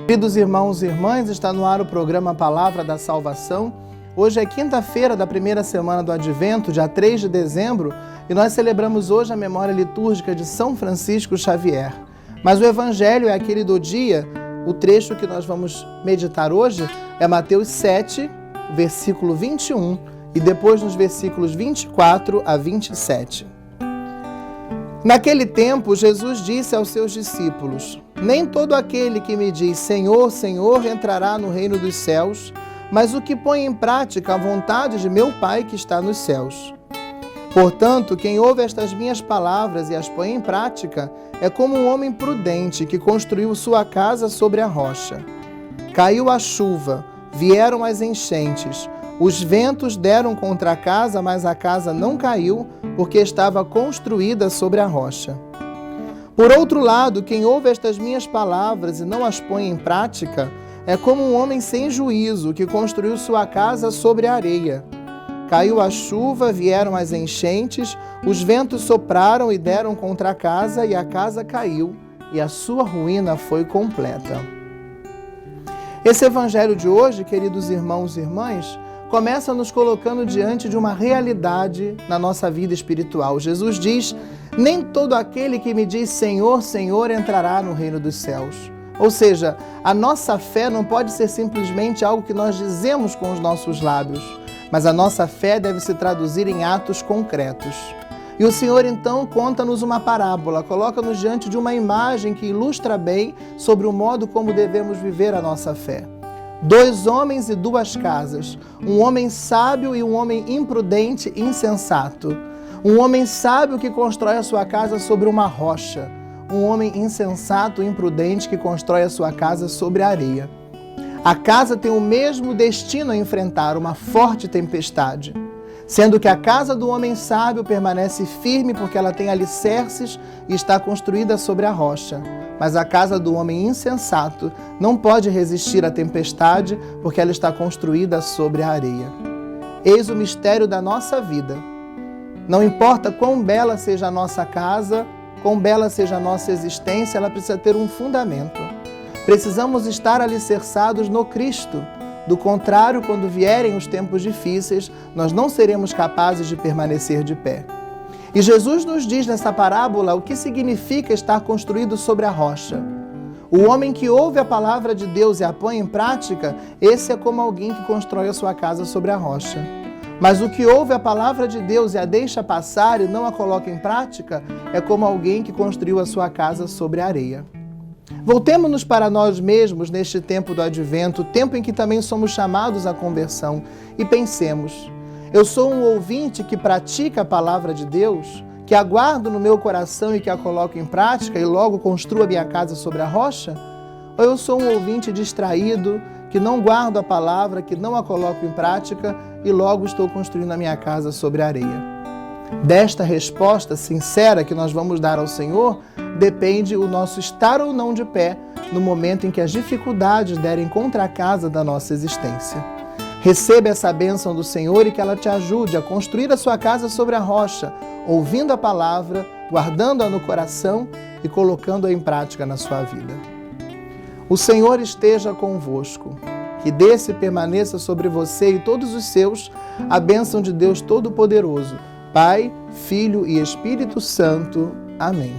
Queridos irmãos e irmãs, está no ar o programa Palavra da Salvação. Hoje é quinta-feira da primeira semana do Advento, dia 3 de dezembro, e nós celebramos hoje a memória litúrgica de São Francisco Xavier. Mas o Evangelho é aquele do dia. O trecho que nós vamos meditar hoje é Mateus 7, versículo 21, e depois nos versículos 24 a 27. Naquele tempo, Jesus disse aos seus discípulos: Nem todo aquele que me diz Senhor, Senhor entrará no reino dos céus, mas o que põe em prática a vontade de meu Pai que está nos céus. Portanto, quem ouve estas minhas palavras e as põe em prática é como um homem prudente que construiu sua casa sobre a rocha. Caiu a chuva, vieram as enchentes, os ventos deram contra a casa, mas a casa não caiu, porque estava construída sobre a rocha. Por outro lado, quem ouve estas minhas palavras e não as põe em prática é como um homem sem juízo que construiu sua casa sobre a areia. Caiu a chuva, vieram as enchentes, os ventos sopraram e deram contra a casa, e a casa caiu, e a sua ruína foi completa. Esse evangelho de hoje, queridos irmãos e irmãs, começa nos colocando diante de uma realidade na nossa vida espiritual. Jesus diz: nem todo aquele que me diz Senhor, Senhor entrará no reino dos céus. Ou seja, a nossa fé não pode ser simplesmente algo que nós dizemos com os nossos lábios, mas a nossa fé deve se traduzir em atos concretos. E o Senhor então conta-nos uma parábola, coloca-nos diante de uma imagem que ilustra bem sobre o modo como devemos viver a nossa fé. 2 homens e 2 casas, um homem sábio e um homem imprudente e insensato. Um homem sábio que constrói a sua casa sobre uma rocha, um homem insensato e imprudente que constrói a sua casa sobre a areia. A casa tem o mesmo destino a enfrentar, uma forte tempestade, sendo que a casa do homem sábio permanece firme porque ela tem alicerces e está construída sobre a rocha. Mas a casa do homem insensato não pode resistir à tempestade porque ela está construída sobre a areia. Eis o mistério da nossa vida. Não importa quão bela seja a nossa casa, quão bela seja a nossa existência, ela precisa ter um fundamento. Precisamos estar alicerçados no Cristo. Do contrário, quando vierem os tempos difíceis, nós não seremos capazes de permanecer de pé. E Jesus nos diz nessa parábola o que significa estar construído sobre a rocha. O homem que ouve a palavra de Deus e a põe em prática, esse é como alguém que constrói a sua casa sobre a rocha. Mas o que ouve a palavra de Deus e a deixa passar e não a coloca em prática, é como alguém que construiu a sua casa sobre a areia. Voltemo-nos para nós mesmos neste tempo do Advento, tempo em que também somos chamados à conversão, e pensemos: eu sou um ouvinte que pratica a palavra de Deus, que aguardo no meu coração e que a coloco em prática e logo construo a minha casa sobre a rocha? Ou eu sou um ouvinte distraído, que não guardo a palavra, que não a coloco em prática e logo estou construindo a minha casa sobre a areia? Desta resposta sincera que nós vamos dar ao Senhor, depende o nosso estar ou não de pé no momento em que as dificuldades derem contra a casa da nossa existência. Receba essa bênção do Senhor e que ela te ajude a construir a sua casa sobre a rocha, ouvindo a palavra, guardando-a no coração e colocando-a em prática na sua vida. O Senhor esteja convosco, que desça e permaneça sobre você e todos os seus a bênção de Deus Todo-Poderoso, Pai, Filho e Espírito Santo. Amém.